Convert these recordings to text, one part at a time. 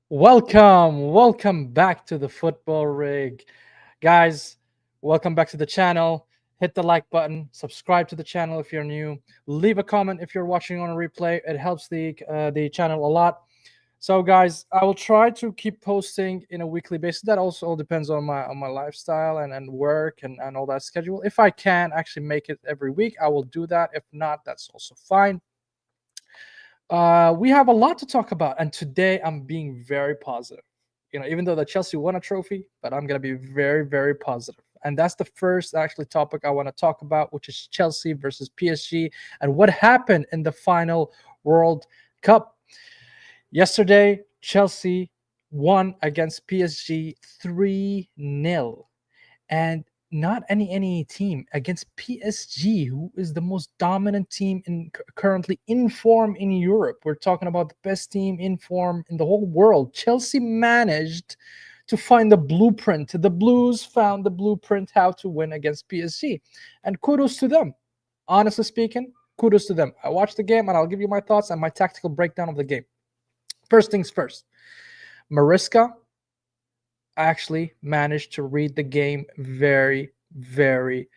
Welcome back to the football rig. Guys, welcome back to the channel. Hit the like button, subscribe to the channel if you're new, leave a comment if you're watching on a replay. It helps the channel a lot. So guys, I will try to keep posting in a weekly basis. That also all depends on my lifestyle and work and all that schedule. If I can actually make it every week, I will do that. If not, that's also fine. We have a lot to talk about, and today I'm being very positive. Even though the Chelsea won a trophy, but I'm gonna be very, very positive. And that's the first actually topic I want to talk about, which is Chelsea versus PSG and what happened in the final World Cup. Yesterday, Chelsea won against PSG 3-0, and not any team against PSG, who is the most dominant team currently in form in Europe. We're talking about the best team in form in the whole world. Chelsea managed to find the blueprint. The Blues found the blueprint how to win against PSG, and kudos to them. Honestly speaking, kudos to them. I watched the game, and I'll give you my thoughts and my tactical breakdown of the game. First things first, Mariska actually managed to read the game very, very,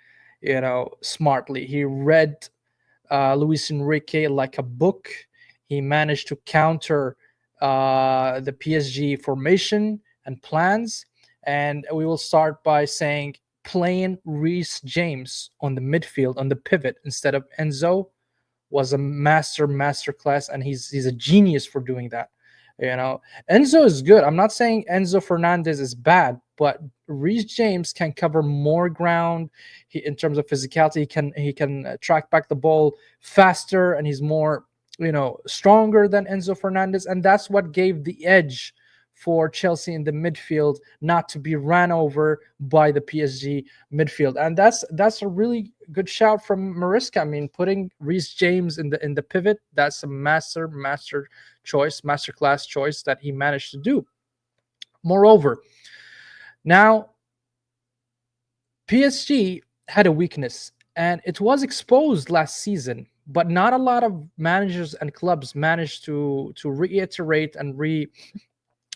smartly. He read Luis Enrique like a book. He managed to counter the PSG formation and plans. And we will start by saying playing Reece James on the midfield, on the pivot, instead of Enzo was a master class, and he's a genius for doing that. You know, Enzo is good. I'm not saying Enzo Fernandez is bad, but Reece James can cover more ground. In terms of physicality, he can track back the ball faster, and he's more stronger than Enzo Fernandez, and that's what gave the edge for Chelsea in the midfield, not to be ran over by the PSG midfield. And that's a really good shout from Mariska. I mean, putting Reece James in the pivot, that's a master choice, masterclass choice that he managed to do. Moreover, now PSG had a weakness, and it was exposed last season, but not a lot of managers and clubs managed to reiterate and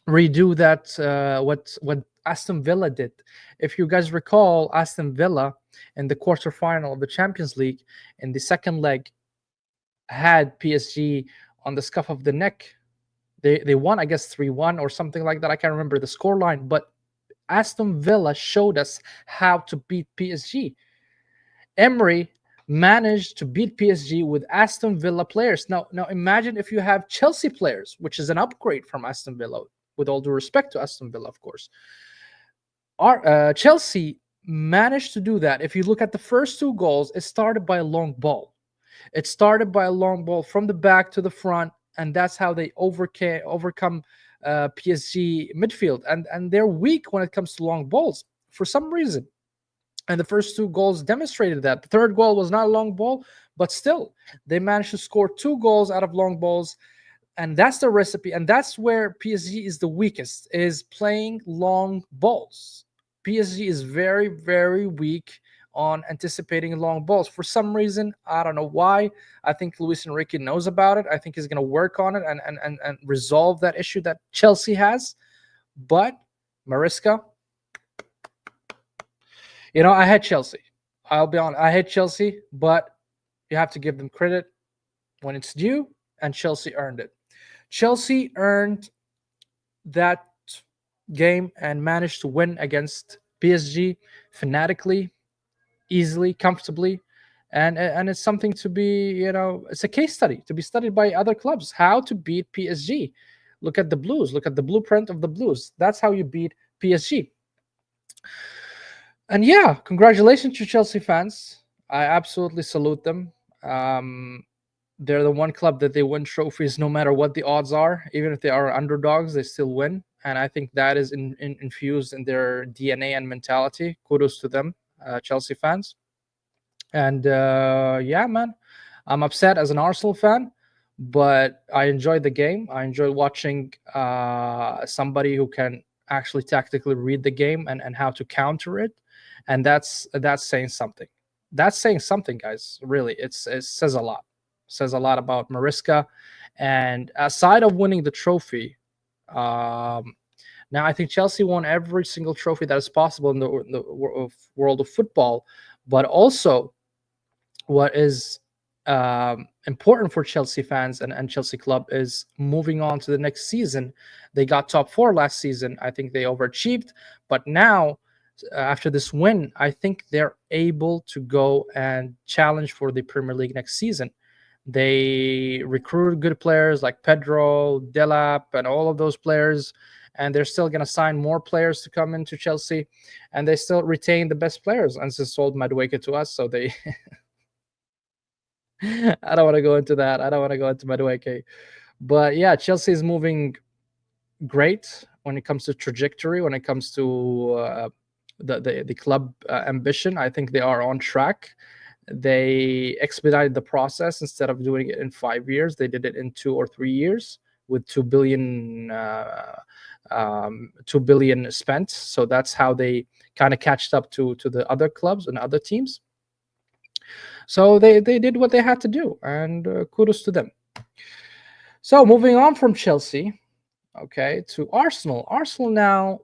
redo that, what Aston Villa did. If you guys recall, Aston Villa in the quarterfinal of the Champions League in the second leg had PSG on the scuff of the neck. They won, I guess, 3-1 or something like that. I can't remember the score line, but Aston Villa showed us how to beat PSG. Emery managed to beat PSG with Aston Villa players. Now imagine if you have Chelsea players, which is an upgrade from Aston Villa, with all due respect to Aston Villa, of course. Chelsea managed to do that. If you look at the first two goals, it started by a long ball. It started by a long ball from the back to the front, and that's how they overcome PSG midfield. And they're weak when it comes to long balls for some reason. And the first two goals demonstrated that. The third goal was not a long ball, but still, they managed to score two goals out of long balls. And that's the recipe. And that's where PSG is the weakest, is playing long balls. PSG is very, very weak on anticipating long balls. For some reason, I don't know why. I think Luis Enrique knows about it. I think he's going to work on it and resolve that issue that Chelsea has. But Mariska, I had Chelsea. I'll be honest. I hate Chelsea, but you have to give them credit when it's due, and Chelsea earned it. Chelsea earned that game and managed to win against PSG fanatically, easily, comfortably. And it's something to be, it's a case study to be studied by other clubs, how to beat PSG. Look at the Blues. Look at the blueprint of the Blues. That's how you beat PSG. And yeah, congratulations to Chelsea fans. I absolutely salute them. They're the one club that they win trophies no matter what the odds are. Even if they are underdogs, they still win. And I think that is infused in their DNA and mentality. Kudos to them, Chelsea fans. And yeah, man, I'm upset as an Arsenal fan, but I enjoyed the game. I enjoyed watching somebody who can actually tactically read the game and how to counter it. And that's saying something. That's saying something, guys. Really, it says a lot. Says a lot about Mariska. And aside of winning the trophy, Um, Now, I think Chelsea won every single trophy that is possible in the world of football, but also what is important for Chelsea fans and Chelsea club is moving on to the next season. They got top four last season. I think they overachieved, but now after this win, I think they're able to go and challenge for the Premier League next season. They recruited good players like Pedro, Delap, and all of those players, and they're still going to sign more players to come into Chelsea, and they still retain the best players. And just sold Madueke to us, so they. I don't want to go into that. I don't want to go into Madueke, but yeah, Chelsea is moving great when it comes to trajectory. When it comes to the club ambition, I think they are on track. They expedited the process. Instead of doing it in 5 years, they did it in 2 or 3 years with 2 billion spent. So that's how they kind of catched up to the other clubs and other teams. So they did what they had to do, and kudos to them. So moving on from Chelsea, okay, to Arsenal. Arsenal now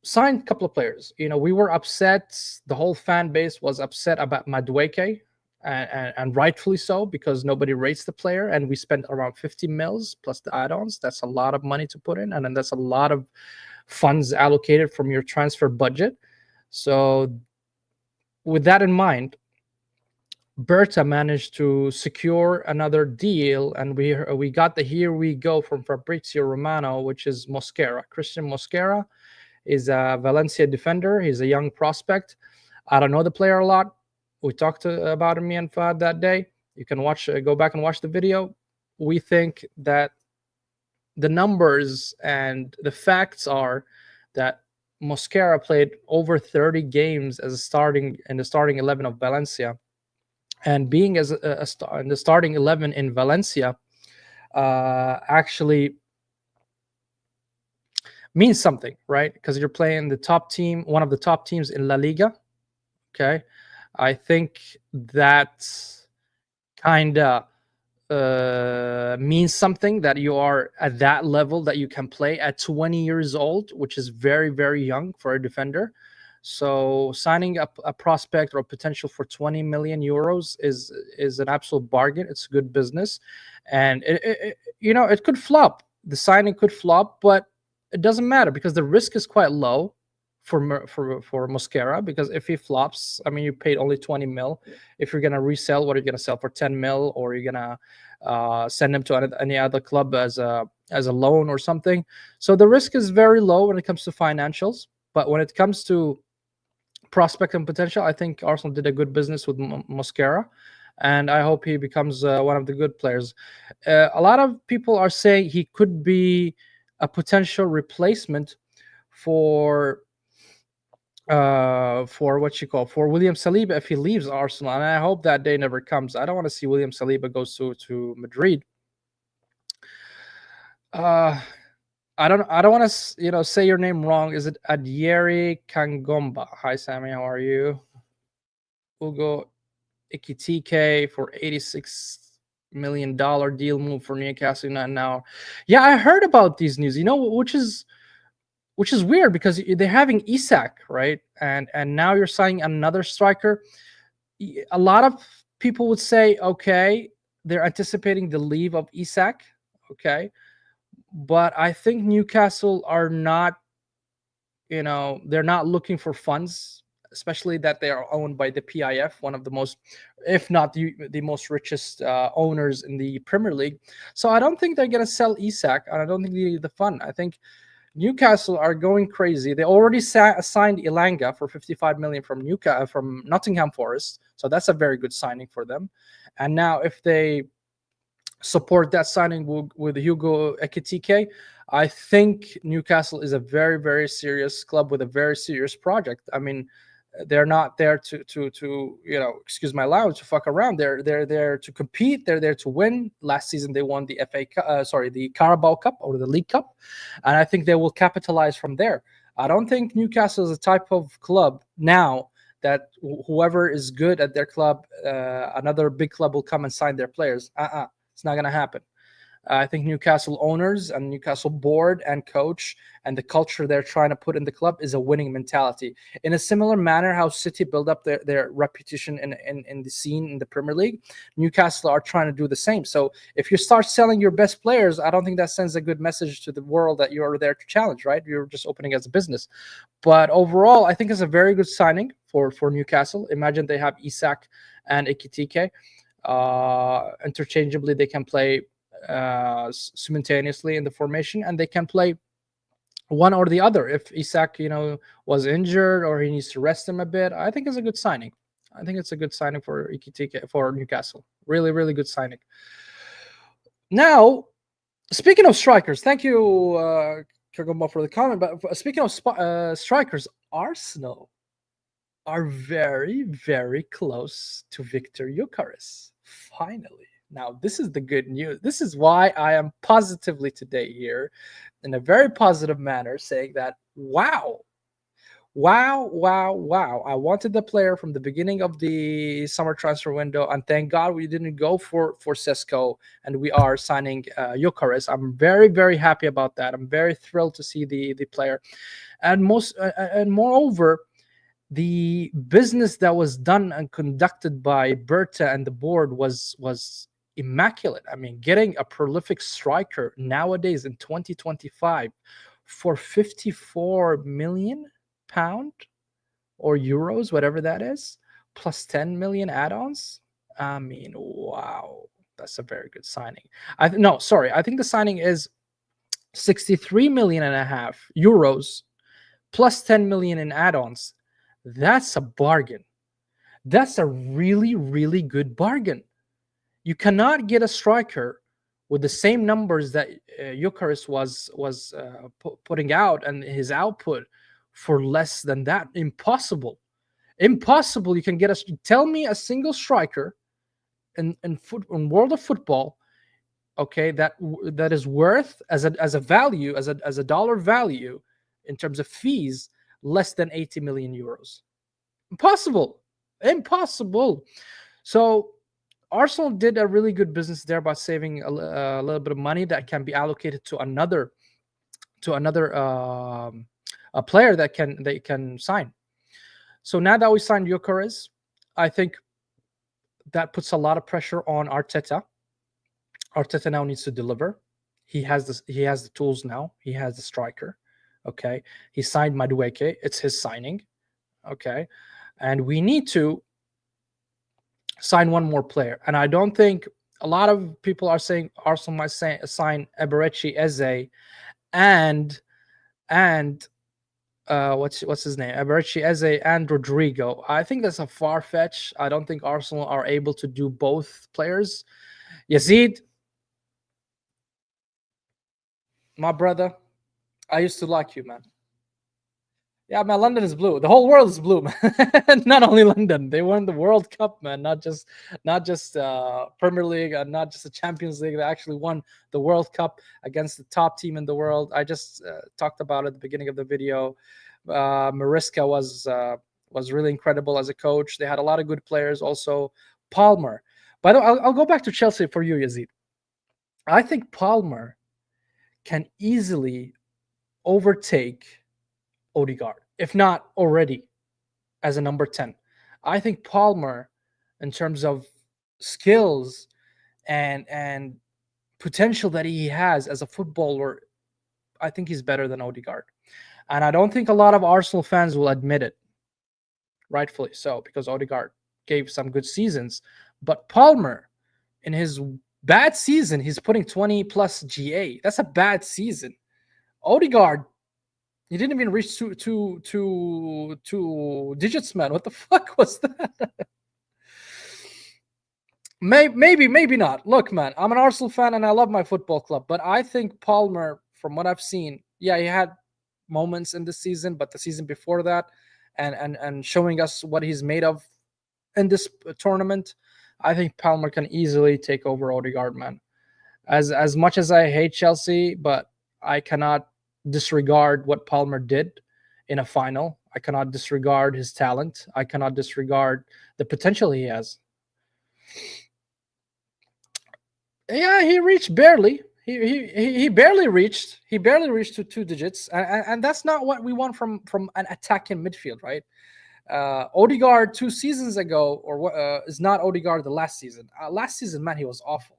signed a couple of players. We were upset. The whole fan base was upset about Madueke, and rightfully so, because nobody rates the player, and we spent around 50 mils plus the add-ons. That's a lot of money to put in, and then that's a lot of funds allocated from your transfer budget. So with that in mind, Berta managed to secure another deal, and we got the here we go from Fabrizio Romano, which is Mosquera. Christian Mosquera is a Valencia defender. He's a young prospect. I don't know the player a lot. We talked about him, me and Fad, that day. You can go back and watch the video. We think that the numbers and the facts are that Mosquera played over 30 games as in the starting 11 of Valencia, and being as in the starting 11 in Valencia actually means something, right? Because you're playing the top team, one of the top teams in La Liga. Okay, I think that kind of means something, that you are at that level, that you can play at 20 years old, which is very, very young for a defender. So signing up a prospect or a potential for 20 million euros is an absolute bargain. It's good business, and it could flop. The signing could flop, but it doesn't matter because the risk is quite low for Mosquera, because if he flops, I mean, you paid only 20 mil. If you're gonna resell, what are you gonna sell for 10 mil, or you're gonna send him to any other club as a loan or something? So the risk is very low when it comes to financials, but when it comes to prospect and potential, I think Arsenal did a good business with Mosquera, and I hope he becomes one of the good players. A lot of people are saying he could be a potential replacement for for William Saliba if he leaves Arsenal, and I hope that day never comes. I don't want to see William Saliba goes to Madrid. I don't want to say your name wrong. Is it Adieri Kangomba? Hi Sammy, how are you? Ugo Ikitike for $86 million deal move for Newcastle now. Yeah, I heard about these news. Which is weird because they're having Isak, right? And now you're signing another striker. A lot of people would say, okay, they're anticipating the leave of Isak, okay, but I think Newcastle are not, they're not looking for funds, especially that they are owned by the PIF, one of the most, if not the most richest owners in the Premier League. So I don't think they're going to sell Isak, and I don't think they need the fund. I think Newcastle are going crazy. They already signed Ilanga for 55 million from Nottingham Forest, so that's a very good signing for them. And now, if they support that signing with Hugo Ekitike, I think Newcastle is a very, very serious club with a very serious project. I mean, they're not there to excuse my language, to fuck around. They're there to compete. They're there to win. Last season they won the the Carabao Cup or the League Cup, and I think they will capitalize from there. I don't think Newcastle is a type of club now that whoever is good at their club, another big club will come and sign their players. It's not gonna happen. I think Newcastle owners and Newcastle board and coach and the culture they're trying to put in the club is a winning mentality. In a similar manner, how City build up their reputation in the scene in the Premier League, Newcastle are trying to do the same. So if you start selling your best players, I don't think that sends a good message to the world that you're there to challenge, right? You're just opening as a business. But overall, I think it's a very good signing for Newcastle. Imagine they have Isak and Ekitike. Interchangeably, they can play simultaneously in the formation, and they can play one or the other. If Isak, was injured or he needs to rest him a bit, I think it's a good signing. I think it's a good signing for Ekitike for Newcastle. Really, really good signing. Now, speaking of strikers, thank you, Kagomba, for the comment. But speaking of strikers, Arsenal are very, very close to Victor Gyökeres. Finally. Now, this is the good news. This is why I am positively today here in a very positive manner saying that, wow, wow, wow, wow. I wanted the player from the beginning of the summer transfer window, and thank God we didn't go for Sesko, and we are signing Gyökeres. I'm very, very happy about that. I'm very thrilled to see the player. And moreover, the business that was done and conducted by Berta and the board was immaculate. I mean, getting a prolific striker nowadays in 2025 for 54 million pound or euros, whatever that is, plus 10 million add-ons. I mean, wow, that's a very good signing. I think the signing is 63 million and a half euros plus 10 million in add-ons. That's a bargain. That's a really, really good bargain. You cannot get a striker with the same numbers that Gyökeres was putting out and his output for less than that. Impossible. Impossible. You can get tell me a single striker in world of football, okay, that is worth as a value, as a dollar value in terms of fees, less than 80 million euros. Impossible. Impossible. So Arsenal did a really good business there by saving a little bit of money that can be allocated to another a player that they can sign. So now that we signed Gyökeres, I think that puts a lot of pressure on Arteta. Arteta now needs to deliver. He has the tools now. He has the striker. Okay. He signed Madueke. It's his signing. Okay. And we need to sign one more player. And I don't think a lot of people are saying Arsenal might sign Eberechi Eze and what's his name? Eberechi Eze and Rodrigo. I think that's a far fetch. I don't think Arsenal are able to do both players. Yazid, my brother, I used to like you, man. Yeah, man, London is blue. The whole world is blue, man. Not only London. They won the World Cup, man. Not just Premier League, and not just the Champions League. They actually won the World Cup against the top team in the world. I just talked about it at the beginning of the video. Mariska was really incredible as a coach. They had a lot of good players. Also, Palmer. By the way, I'll go back to Chelsea for you, Yazid. I think Palmer can easily overtake Odegaard, if not already, as a number 10. I think Palmer, in terms of skills and potential that he has as a footballer, I think he's better than Odegaard. And I don't think a lot of Arsenal fans will admit it, rightfully so, because Odegaard gave some good seasons. But Palmer, in his bad season, he's putting 20 plus GA. That's a bad season. Odegaard, he didn't even reach two digits, man. What the fuck was that? Maybe not. Look, man, I'm an Arsenal fan and I love my football club, but I think Palmer, from what I've seen, yeah, he had moments in the season, but the season before that, and showing us what he's made of in this tournament, I think Palmer can easily take over Odegaard, man. As much as I hate Chelsea, but I cannot disregard what Palmer did in a final. I cannot disregard his talent. I cannot disregard the potential he has. Yeah, he reached barely. He barely reached. He barely reached to two digits, and that's not what we want from an attacking midfield, right? Odegaard 2 seasons ago, or what is not Odegaard the last season. Last season, man, he was awful.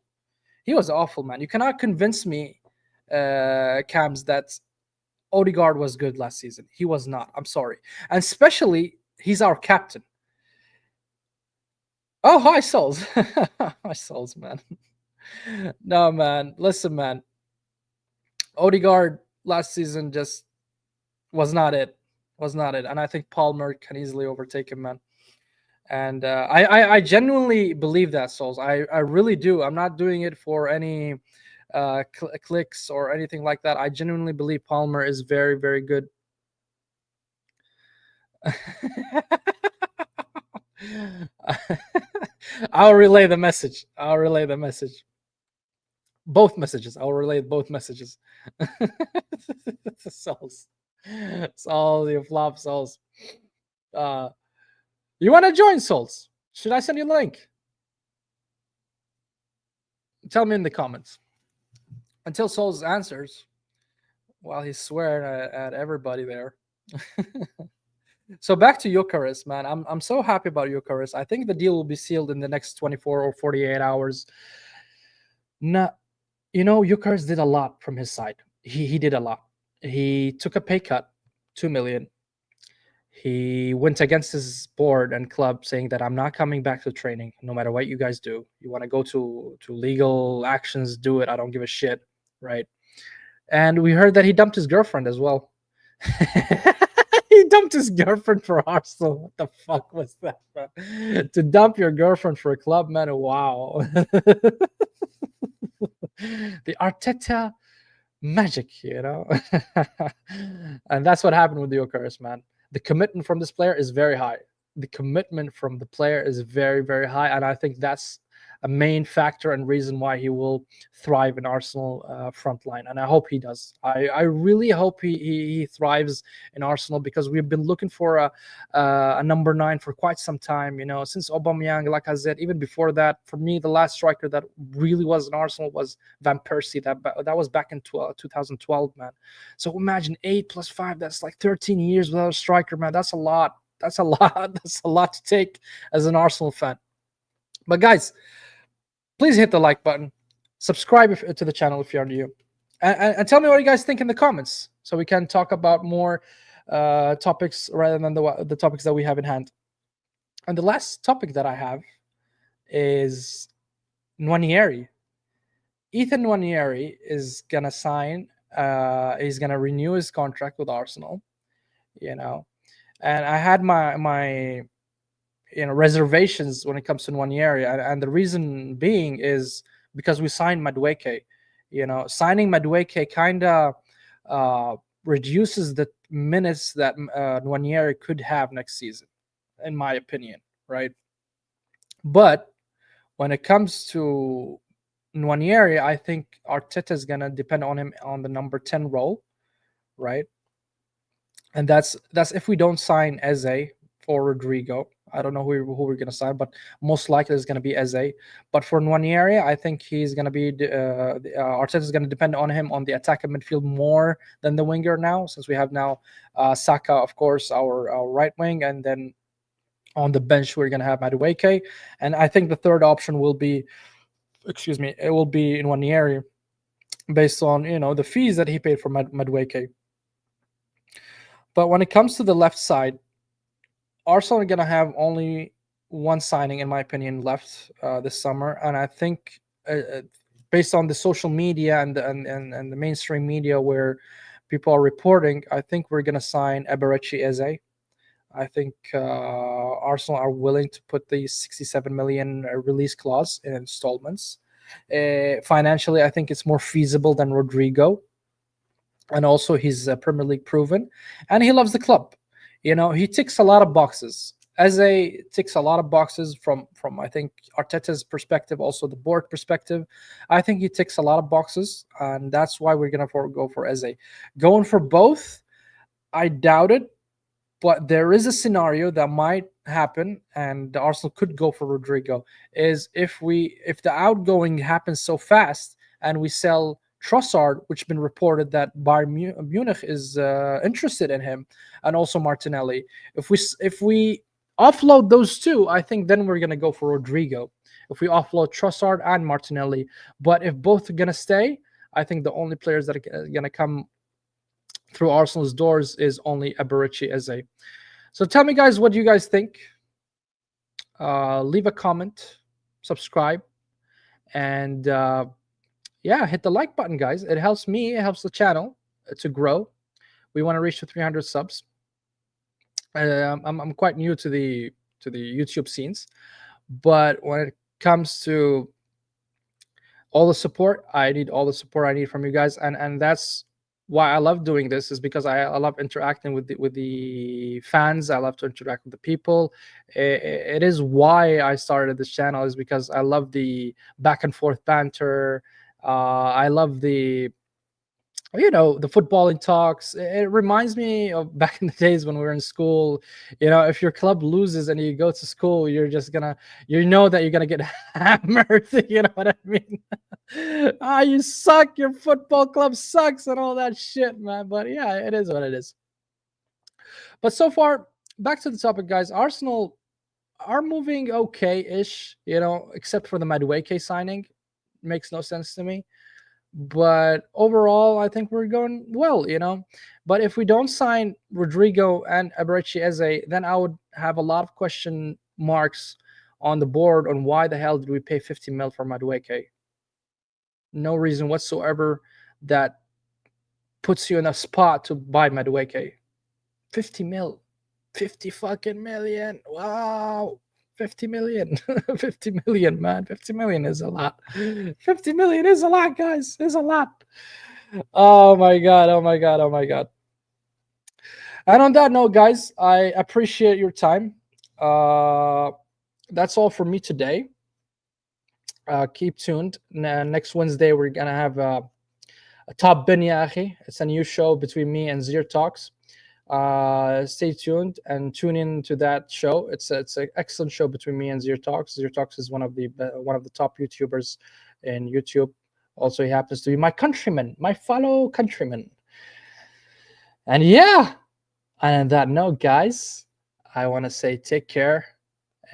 He was awful, man. You cannot convince me, Cams, that Odegaard was good last season. He was not. I'm sorry, and especially he's our captain. Oh, hi, Souls. Hi, Souls, man. No, man. Listen, man. Odegaard last season just was not it. Was not it. And I think Palmer can easily overtake him, man. And I genuinely believe that, Souls. I really do. I'm not doing it for any clicks or anything like that. I genuinely believe Palmer is very, very good. I'll relay the message. I'll relay the message. Both messages. I'll relay both messages. Souls. Souls, you flop Souls. Uh, you want to join, Souls? Should I send you a link? Tell me in the comments. Until Souls answers, while he's swearing at everybody there. So back to Goykeres, man. I'm so happy about Goykeres. I think the deal will be sealed in the next 24 or 48 hours. Not, Goykeres did a lot from his side. He did a lot. He took a pay cut, 2 million. He went against his board and club, saying that I'm not coming back to training, no matter what you guys do. You want to go to legal actions, do it. I don't give a shit, right? And we heard that he dumped his girlfriend as well. He dumped his girlfriend for Arsenal. What the fuck was that, man? To dump your girlfriend for a club, man? Wow. The Arteta magic, and that's what happened with the Goykeres, man. The commitment from this player is very high. The commitment from the player is very, very high, and I think that's a main factor and reason why he will thrive in Arsenal front line. And I hope he does. I really hope he thrives in Arsenal, because we've been looking for a number 9 for quite some time. Since Aubameyang, Lacazette. Even before that, for me, the last striker that really was in Arsenal was Van Persie. That was back in 2012, man. So imagine 8 plus 5. That's like 13 years without a striker, man. That's a lot. That's a lot. That's a lot to take as an Arsenal fan. But guys, please hit the like button, subscribe to the channel if you're new, and tell me what you guys think in the comments, so we can talk about more topics rather than the topics that we have in hand. And the last topic that I have is Nwaneri. Ethan Nwaneri is gonna sign. He's gonna renew his contract with Arsenal. And I had my reservations when it comes to Nwaneri, and the reason being is because we signed Madueke. Signing Madueke kind of reduces the minutes that Nwaneri could have next season, in my opinion, right? But when it comes to Nwaneri, I think Arteta is gonna depend on him on the number 10 role, right? And that's if we don't sign Eze for Rodrigo. I don't know who we're going to sign, but most likely it's going to be Eze. But for Nwaneri, I think he's going to be Arteta is going to depend on him on the attacking midfield more than the winger now, since we have now Saka, of course, our right wing, and then on the bench we're going to have Madueke. And I think the third option will be, it will be Nwaneri, based on the fees that he paid for Madueke. But when it comes to the left side, Arsenal are going to have only one signing, in my opinion, left this summer. And I think based on the social media and the mainstream media where people are reporting, I think we're going to sign Eberechi Eze. I think Arsenal are willing to put the 67 million release clause in installments. Financially, I think it's more feasible than Rodrigo. And also he's Premier League proven, and he loves the club. He ticks a lot of boxes. Eze ticks a lot of boxes from I think Arteta's perspective, also the board perspective. I think he ticks a lot of boxes, and that's why we're gonna go for Eze. Going for both, I doubt it, but there is a scenario that might happen, and the Arsenal could go for Rodrigo. Is if the outgoing happens so fast and we sell Trossard, which has been reported that Bayern Munich is interested in him, and also Martinelli. If we offload those two, I think then we're gonna go for Rodrigo. If we offload Trossard and Martinelli, but if both are gonna stay, I think the only players that are gonna come through Arsenal's doors is only Eberici Eze. So tell me, guys, what do you guys think? Leave a comment, subscribe, and yeah, hit the like button, guys. It helps me, it helps the channel to grow. We want to reach the 300 subs. I'm quite new to the YouTube scenes, but when it comes to all the support, I need all the support I need from you guys, and that's why I love doing this, is because I love interacting with the fans. I love to interact with the people. It is why I started this channel, is because I love the back and forth banter. I love the the footballing talks. It reminds me of back in the days when we were in school. If your club loses and you go to school, you're just gonna that you're gonna get hammered. You know what I mean? You suck, your football club sucks, and all that shit, man. But yeah, it is what it is. But so far, back to the topic, guys. Arsenal are moving okay-ish, except for the Madueke signing. Makes no sense to me. But overall, I think we're going well. But if we don't sign Rodrigo and Eberici Eze, then I would have a lot of question marks on the board on why the hell did we pay 50 mil for Madueke. No reason whatsoever that puts you in a spot to buy Madueke. 50 mil. 50 fucking million. Wow. 50 million. 50 million, man. 50 million is a lot. 50 million is a lot, guys. It's a lot. Oh my god. Oh my god. Oh my god. And on that note, guys, I appreciate your time. That's all for me today. Keep tuned. Next Wednesday, we're gonna have a Top Bin Yahi. It's a new show between me and Zir Talks. Stay tuned and tune in to that show. It's an excellent show between me and Zir Talks. Zir Talks is one of the top YouTubers in YouTube. Also, he happens to be my countryman, my fellow countryman. And yeah, and on that note, guys, I want to say take care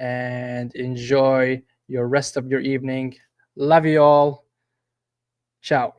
and enjoy your rest of your evening. Love you all. Ciao.